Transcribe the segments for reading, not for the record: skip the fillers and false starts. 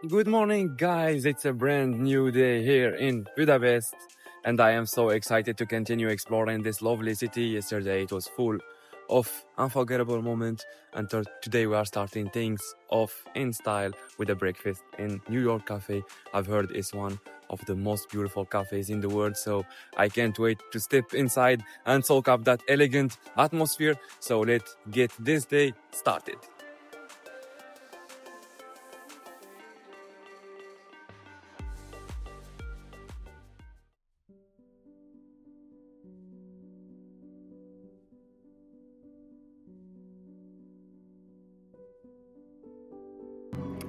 Good morning, guys. It's a brand new day here in Budapest, and I am so excited to continue exploring this lovely city. Yesterday it was full of unforgettable moments, and today we are starting things off in style with a breakfast in New York Cafe. I've heard it's one of the most beautiful cafes in the world, so I can't wait to step inside and soak up that elegant atmosphere. So let's get this day started.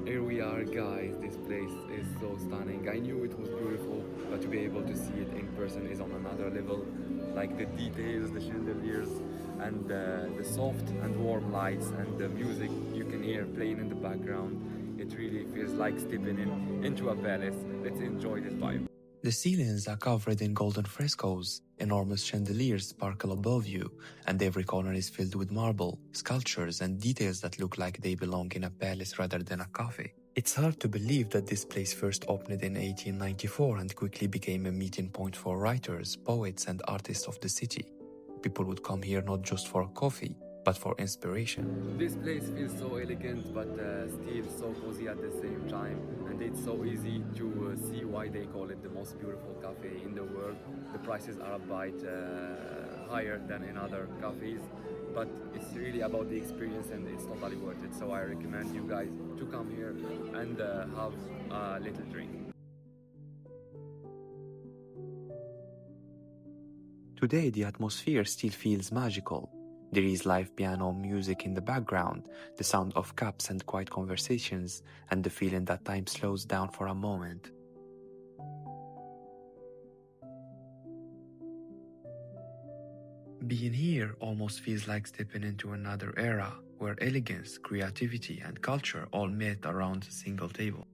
Here we are, guys. This place is so stunning. I knew it was beautiful, but to be able to see it in person is on another level. Like the details, the chandeliers, and the soft and warm lights, and the music you can hear playing in the background. It really feels like stepping into a palace. Let's enjoy this vibe. The ceilings are covered in golden frescoes, enormous chandeliers sparkle above you, and every corner is filled with marble, sculptures, and details that look like they belong in a palace rather than a cafe. It's hard to believe that this place first opened in 1894 and quickly became a meeting point for writers, poets, and artists of the city. People would come here not just for coffee, but for inspiration. This place feels so elegant, but still so cozy at the same time, and it's so easy to see why they call it the most beautiful cafe in the world. The prices are a bit higher than in other cafes, but it's really about the experience and it's totally worth it. So I recommend you guys to come here and have a little drink. Today, the atmosphere still feels magical. There is live piano music in the background, the sound of cups and quiet conversations, and the feeling that time slows down for a moment. Being here almost feels like stepping into another era, where elegance, creativity, and culture all met around a single table.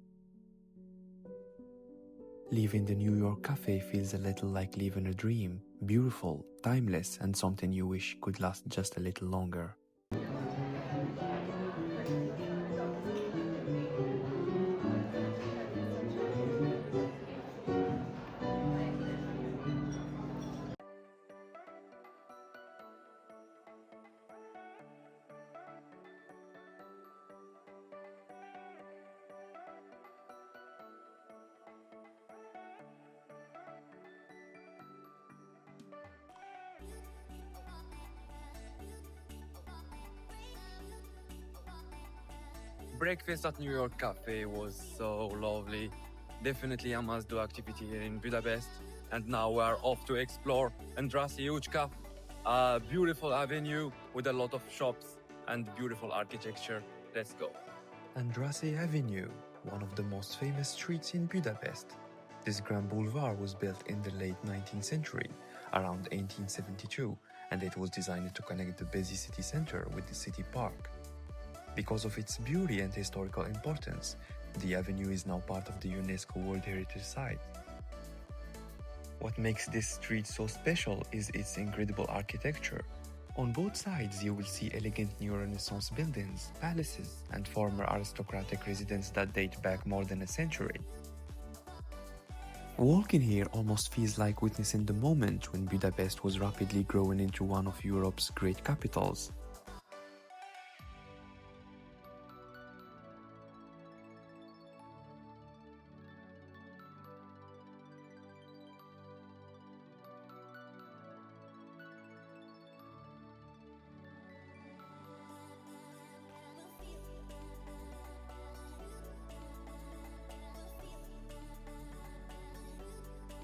Leaving the New York cafe feels a little like living a dream, beautiful, timeless, and something you wish could last just a little longer. Breakfast at New York Cafe was so lovely. Definitely a must-do activity here in Budapest. And now we are off to explore Andrássy Avenue, a beautiful avenue with a lot of shops and beautiful architecture. Let's go. Andrássy Avenue, one of the most famous streets in Budapest. This grand boulevard was built in the late 19th century, around 1872, and it was designed to connect the busy city center with the city park. Because of its beauty and historical importance, the avenue is now part of the UNESCO World Heritage Site. What makes this street so special is its incredible architecture. On both sides, you will see elegant neo-Renaissance buildings, palaces, and former aristocratic residences that date back more than a century. Walking here almost feels like witnessing the moment when Budapest was rapidly growing into one of Europe's great capitals.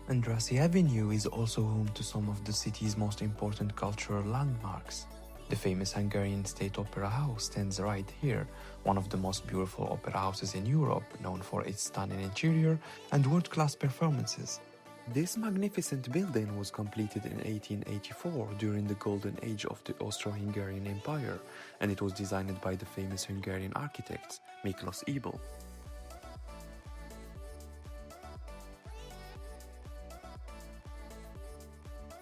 Andrássy Avenue is also home to some of the city's most important cultural landmarks. The famous Hungarian State Opera House stands right here, one of the most beautiful opera houses in Europe, known for its stunning interior and world-class performances. This magnificent building was completed in 1884 during the golden age of the Austro-Hungarian Empire, and it was designed by the famous Hungarian architect Miklós Ebel.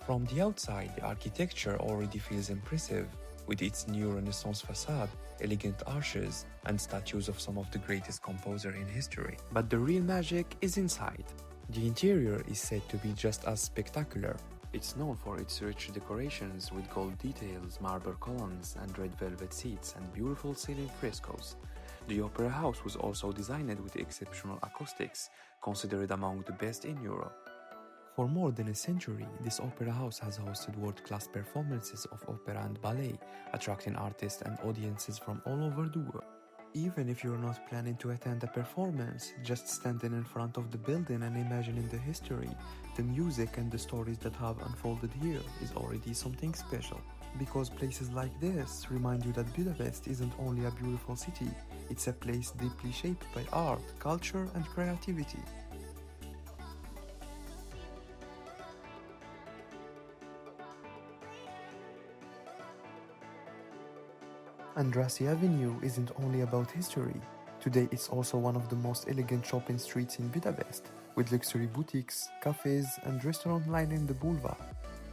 From the outside, the architecture already feels impressive, with its neo-Renaissance facade, elegant arches, and statues of some of the greatest composers in history. But the real magic is inside. The interior is said to be just as spectacular. It's known for its rich decorations with gold details, marble columns, and red velvet seats, and beautiful ceiling frescoes. The opera house was also designed with exceptional acoustics, considered among the best in Europe. For more than a century, this opera house has hosted world-class performances of opera and ballet, attracting artists and audiences from all over the world. Even if you're not planning to attend a performance, just standing in front of the building and imagining the history, the music and the stories that have unfolded here is already something special. Because places like this remind you that Budapest isn't only a beautiful city, it's a place deeply shaped by art, culture, and creativity. Andrássy Avenue isn't only about history. Today it's also one of the most elegant shopping streets in Budapest, with luxury boutiques, cafes, and restaurants lining the boulevard.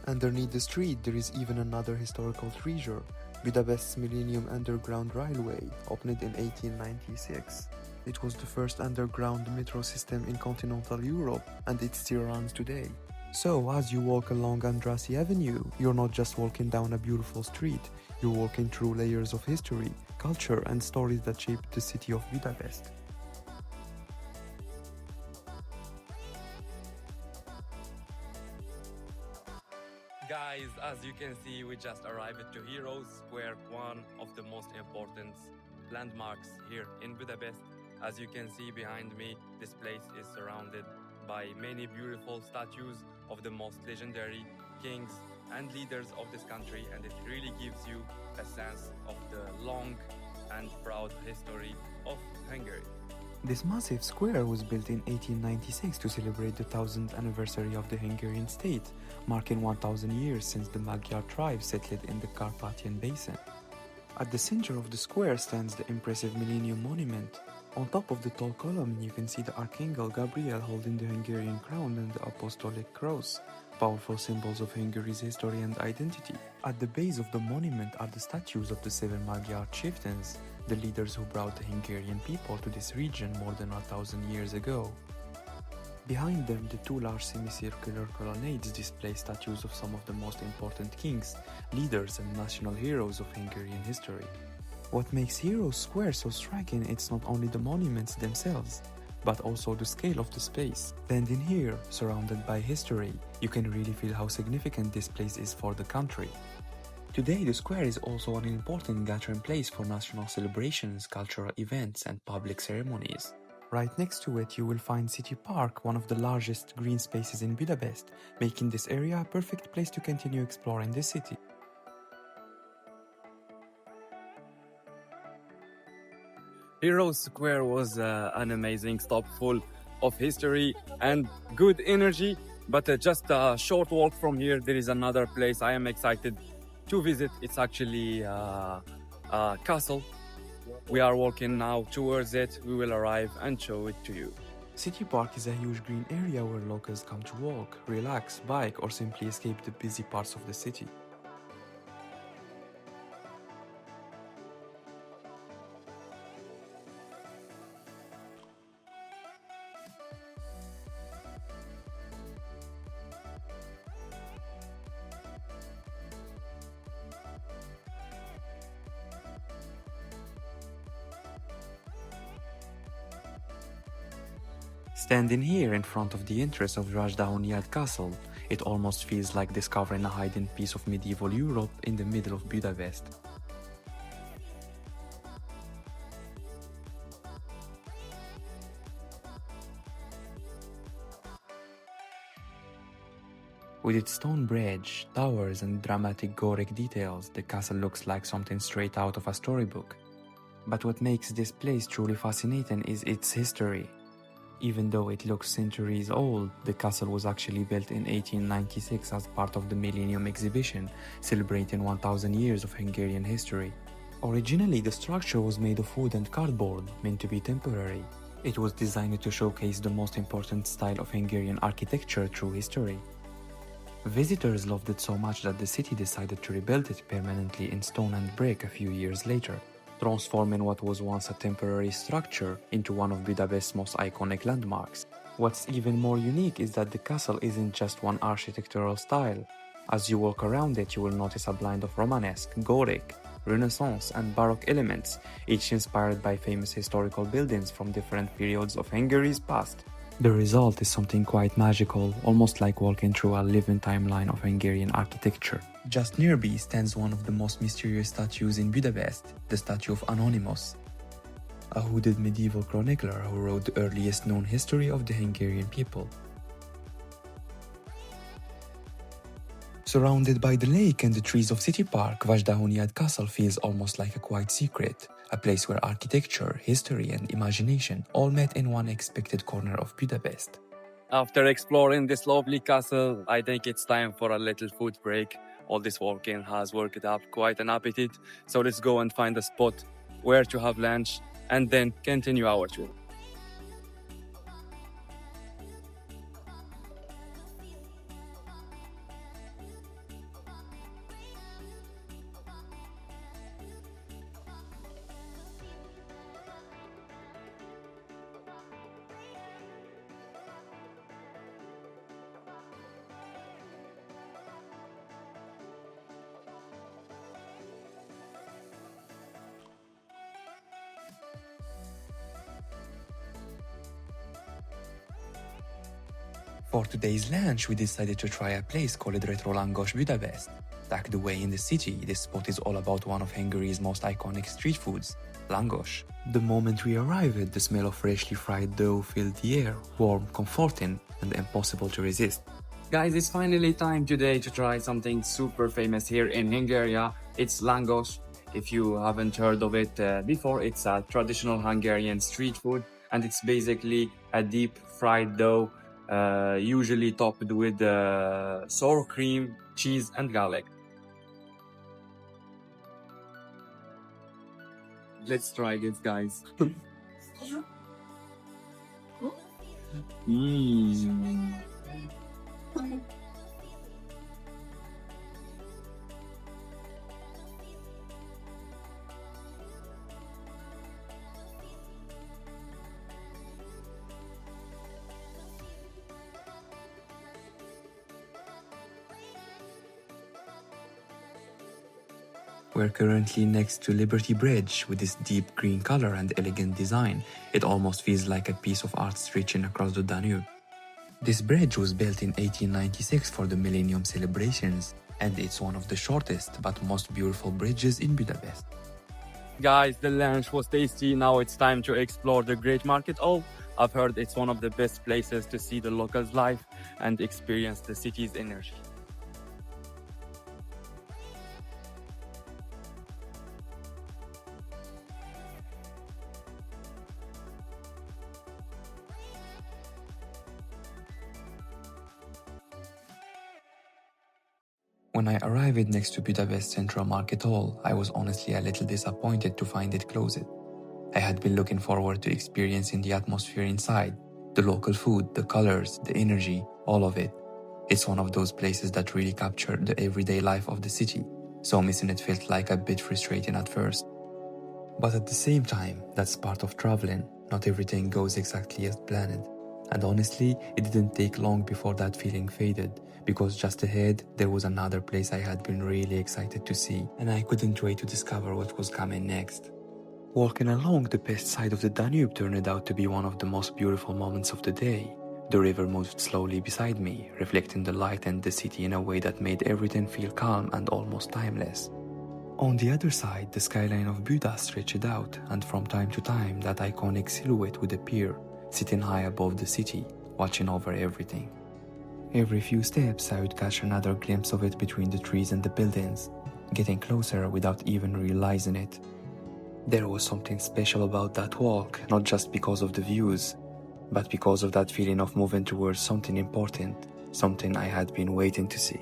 Underneath the street there is even another historical treasure, Budapest's Millennium Underground Railway, opened in 1896. It was the first underground metro system in continental Europe, and it still runs today. So, as you walk along Andrássy Avenue, you're not just walking down a beautiful street, you're walking through layers of history, culture, and stories that shaped the city of Budapest. Guys, as you can see, we just arrived to Heroes Square, one of the most important landmarks here in Budapest. As you can see behind me, this place is surrounded by many beautiful statues of the most legendary kings and leaders of this country, and it really gives you a sense of the long and proud history of Hungary. This massive square was built in 1896 to celebrate the 1000th anniversary of the Hungarian state, marking 1000 years since the Magyar tribe settled in the Carpathian Basin. At the center of the square stands the impressive Millennium Monument. On top of the tall column, you can see the Archangel Gabriel holding the Hungarian crown and the Apostolic Cross, powerful symbols of Hungary's history and identity. At the base of the monument are the statues of the 7 Magyar chieftains, the leaders who brought the Hungarian people to this region more than 1000 years ago. Behind them, the 2 large semicircular colonnades display statues of some of the most important kings, leaders, and national heroes of Hungarian history. What makes Heroes Square so striking is not only the monuments themselves, but also the scale of the space. Standing here, surrounded by history, you can really feel how significant this place is for the country. Today, the square is also an important gathering place for national celebrations, cultural events, and public ceremonies. Right next to it, you will find City Park, one of the largest green spaces in Budapest, making this area a perfect place to continue exploring the city. Heroes Square was an amazing stop full of history and good energy, but just a short walk from here there is another place I am excited to visit. It's actually a castle. We are walking now towards it. We will arrive and show it to you. City Park is a huge green area where locals come to walk, relax, bike, or simply escape the busy parts of the city. Standing here in front of the entrance of Vajdahunyad Castle, it almost feels like discovering a hidden piece of medieval Europe in the middle of Budapest. With its stone bridge, towers, and dramatic Gothic details, the castle looks like something straight out of a storybook. But what makes this place truly fascinating is its history. Even though it looks centuries old, the castle was actually built in 1896 as part of the Millennium Exhibition, celebrating 1000 years of Hungarian history. Originally, the structure was made of wood and cardboard, meant to be temporary. It was designed to showcase the most important style of Hungarian architecture through history. Visitors loved it so much that the city decided to rebuild it permanently in stone and brick a few years later, transforming what was once a temporary structure into one of Budapest's most iconic landmarks. What's even more unique is that the castle isn't just one architectural style. As you walk around it, you will notice a blend of Romanesque, Gothic, Renaissance, and Baroque elements, each inspired by famous historical buildings from different periods of Hungary's past. The result is something quite magical, almost like walking through a living timeline of Hungarian architecture. Just nearby stands one of the most mysterious statues in Budapest, the statue of Anonymous, a hooded medieval chronicler who wrote the earliest known history of the Hungarian people. Surrounded by the lake and the trees of City Park, Vajdahunyad Castle feels almost like a quiet secret, a place where architecture, history, and imagination all met in one unexpected corner of Budapest. After exploring this lovely castle, I think it's time for a little food break. All this walking has worked up quite an appetite, so let's go and find a spot where to have lunch and then continue our tour. For today's lunch, we decided to try a place called Retro Langos Budapest. Tucked away in the city, this spot is all about one of Hungary's most iconic street foods, langos. The moment we arrived, the smell of freshly fried dough filled the air, warm, comforting, and impossible to resist. Guys, it's finally time today to try something super famous here in Hungary. It's langos. If you haven't heard of it before, it's a traditional Hungarian street food, and it's basically a deep fried dough, usually topped with sour cream, cheese, and garlic. Let's try this, guys. We're currently next to Liberty Bridge with this deep green color and elegant design. It almost feels like a piece of art stretching across the Danube. This bridge was built in 1896 for the Millennium celebrations, and it's one of the shortest but most beautiful bridges in Budapest. Guys, the lunch was tasty. Now it's time to explore the Great Market Hall. I've heard it's one of the best places to see the locals' life and experience the city's energy. When I arrived next to Budapest Central Market Hall, I was honestly a little disappointed to find it closed. I had been looking forward to experiencing the atmosphere inside, the local food, the colors, the energy, all of it. It's one of those places that really capture the everyday life of the city, so missing it felt like a bit frustrating at first. But at the same time, that's part of traveling. Not everything goes exactly as planned. And honestly, it didn't take long before that feeling faded, because just ahead, there was another place I had been really excited to see, and I couldn't wait to discover what was coming next. Walking along the past side of the Danube turned out to be one of the most beautiful moments of the day. The river moved slowly beside me, reflecting the light and the city in a way that made everything feel calm and almost timeless. On the other side, the skyline of Buda stretched out, and from time to time, that iconic silhouette would appear, sitting high above the city, watching over everything. Every few steps, I would catch another glimpse of it between the trees and the buildings, getting closer without even realizing it. There was something special about that walk, not just because of the views, but because of that feeling of moving towards something important, something I had been waiting to see.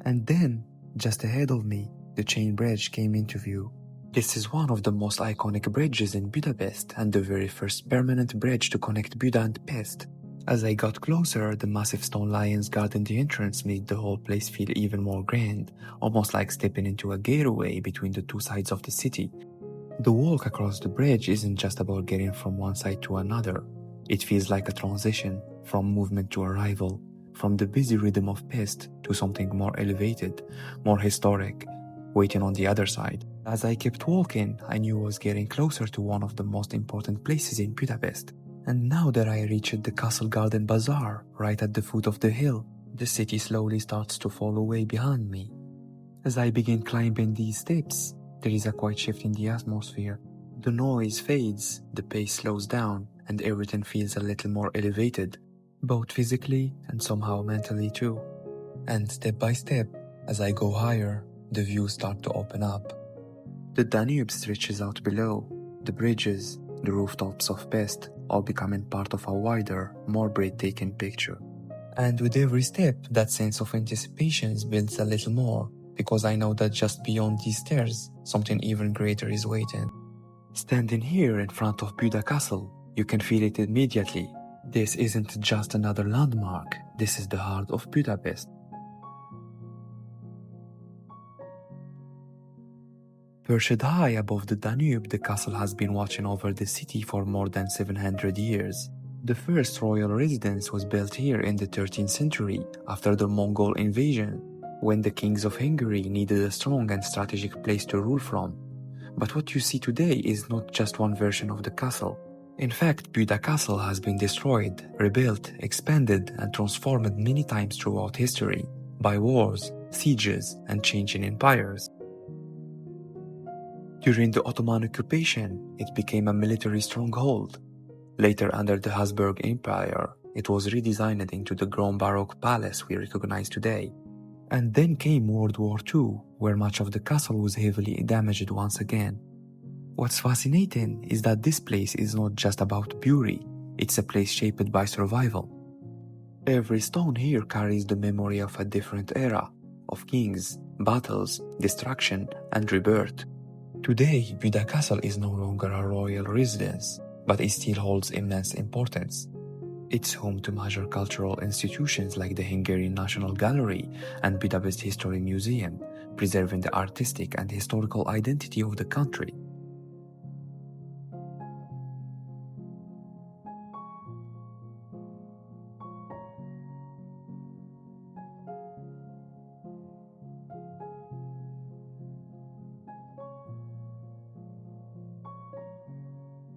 And then, just ahead of me, the chain bridge came into view. This is one of the most iconic bridges in Budapest and the very first permanent bridge to connect Buda and Pest. As I got closer, the massive stone lions guarding the entrance made the whole place feel even more grand, almost like stepping into a gateway between the two sides of the city. The walk across the bridge isn't just about getting from one side to another. It feels like a transition from movement to arrival, from the busy rhythm of Pest to something more elevated, more historic, waiting on the other side. As I kept walking, I knew I was getting closer to one of the most important places in Budapest. And now that I reached the Castle Garden Bazaar, right at the foot of the hill, the city slowly starts to fall away behind me. As I begin climbing these steps, there is a quiet shift in the atmosphere. The noise fades, the pace slows down, and everything feels a little more elevated, both physically and somehow mentally too. And step by step, as I go higher, the views start to open up. The Danube stretches out below, the bridges, the rooftops of Pest, all becoming part of a wider, more breathtaking picture. And with every step, that sense of anticipation builds a little more, because I know that just beyond these stairs, something even greater is waiting. Standing here in front of Buda Castle, you can feel it immediately. This isn't just another landmark, this is the heart of Budapest. Perched high above the Danube, the castle has been watching over the city for more than 700 years. The first royal residence was built here in the 13th century, after the Mongol invasion, when the kings of Hungary needed a strong and strategic place to rule from. But what you see today is not just one version of the castle. In fact, Buda Castle has been destroyed, rebuilt, expanded, and transformed many times throughout history, by wars, sieges, and changing empires. During the Ottoman occupation, it became a military stronghold. Later, under the Habsburg Empire, it was redesigned into the Grand Baroque palace we recognize today. And then came World War II, where much of the castle was heavily damaged once again. What's fascinating is that this place is not just about beauty, it's a place shaped by survival. Every stone here carries the memory of a different era, of kings, battles, destruction, and rebirth. Today, Buda Castle is no longer a royal residence, but it still holds immense importance. It's home to major cultural institutions like the Hungarian National Gallery and Budapest History Museum, preserving the artistic and historical identity of the country.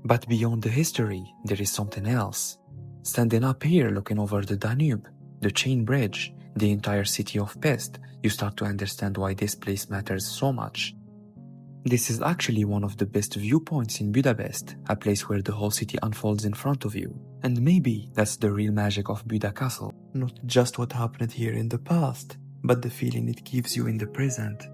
But beyond the history, there is something else. Standing up here looking over the Danube, the chain bridge, the entire city of Pest, you start to understand why this place matters so much. This is actually one of the best viewpoints in Budapest, a place where the whole city unfolds in front of you. And maybe that's the real magic of Buda Castle. Not just what happened here in the past, but the feeling it gives you in the present.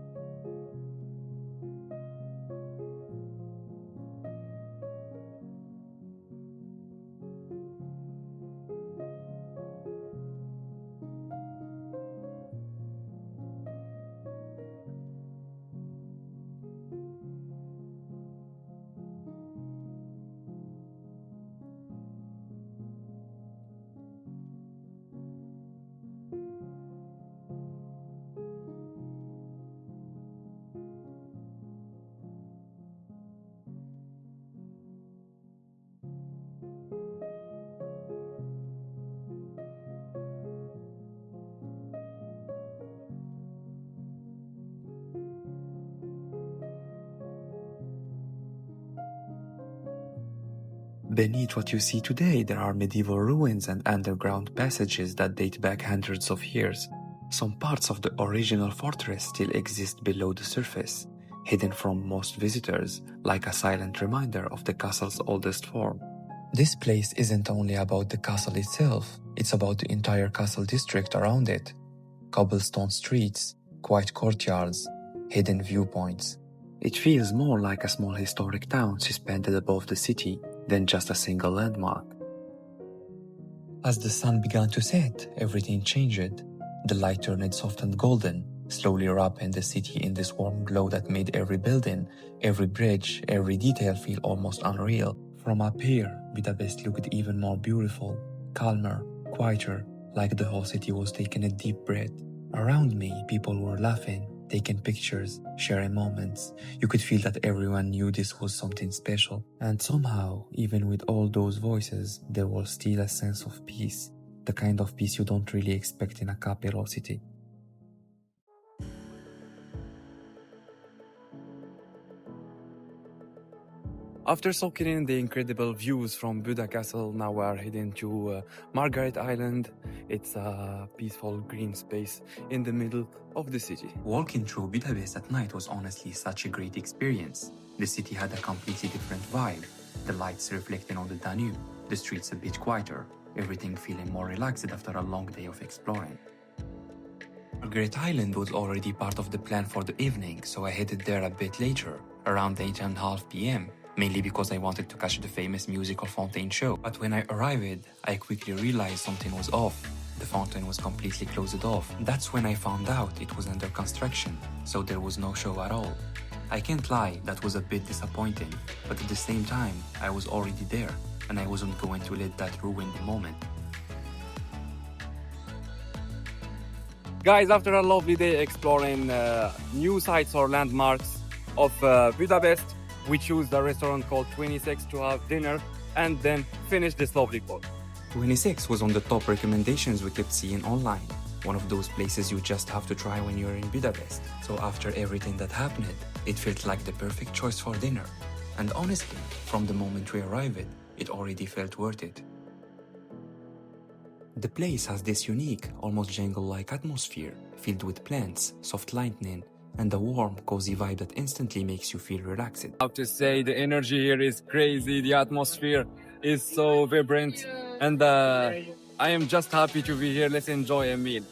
Beneath what you see today, there are medieval ruins and underground passages that date back hundreds of years. Some parts of the original fortress still exist below the surface, hidden from most visitors, like a silent reminder of the castle's oldest form. This place isn't only about the castle itself, it's about the entire castle district around it. Cobblestone streets, quiet courtyards, hidden viewpoints. It feels more like a small historic town suspended above the city than just a single landmark. As the sun began to set, everything changed. The light turned soft and golden, slowly wrapping the city in this warm glow that made every building, every bridge, every detail feel almost unreal. From up here, Budapest looked even more beautiful. calmer, quieter, like the whole city was taking a deep breath. Around me, people were laughing, taking pictures, sharing moments. You could feel that everyone knew this was something special. And somehow, even with all those voices, there was still a sense of peace. The kind of peace you don't really expect in a capital city. After soaking in the incredible views from Buda Castle, now we are heading to Margaret Island. It's a peaceful green space in the middle of the city. Walking through Budapest at night was honestly such a great experience. The city had a completely different vibe. The lights reflecting on the Danube, the streets a bit quieter, everything feeling more relaxed after a long day of exploring. Margaret Island was already part of the plan for the evening, so I headed there a bit later, around 8:30 p.m. Mainly because I wanted to catch the famous musical fountain show. But when I arrived, I quickly realized something was off. The fountain was completely closed off. That's when I found out it was under construction, so there was no show at all. I can't lie, that was a bit disappointing, but at the same time, I was already there, and I wasn't going to let that ruin the moment. Guys, after a lovely day exploring new sites or landmarks of Budapest, we choose a restaurant called 26 to have dinner and then finish this lovely book. 26 was on the top recommendations we kept seeing online. One of those places you just have to try when you're in Budapest. So after everything that happened, it felt like the perfect choice for dinner. And honestly, from the moment we arrived, it already felt worth it. The place has this unique, almost jungle-like atmosphere, filled with plants, soft lighting, and a warm, cozy vibe that instantly makes you feel relaxed. I have to say, the energy here is crazy, the atmosphere is so vibrant, and I am just happy to be here. Let's enjoy a meal.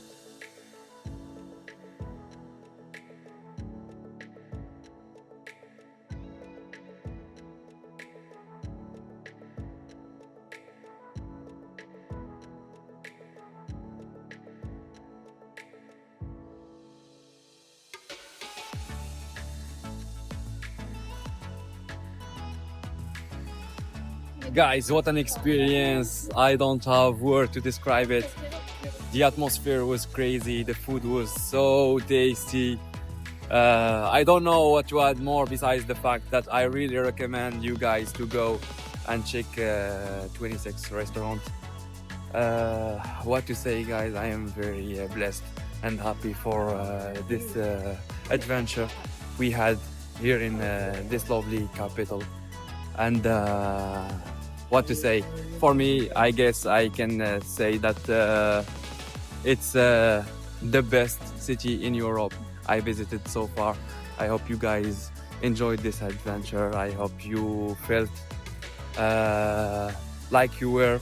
Guys, what an experience. I don't have words to describe it. The atmosphere was crazy. The food was so tasty. I don't know what to add more besides the fact that I really recommend you guys to go and check 26 restaurant. What to say, guys, I am very blessed and happy for this adventure we had here in this lovely capital. And what to say, for me, I guess I can say that it's the best city in Europe I visited so far. I hope you guys enjoyed this adventure. I hope you felt like you were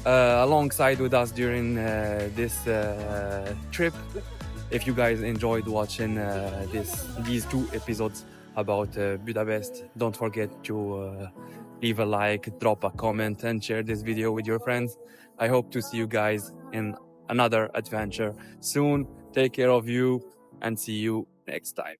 alongside with us during this trip. If you guys enjoyed watching these two episodes about Budapest, don't forget to leave a like, drop a comment, and share this video with your friends. I hope to see you guys in another adventure soon. Take care of you and see you next time.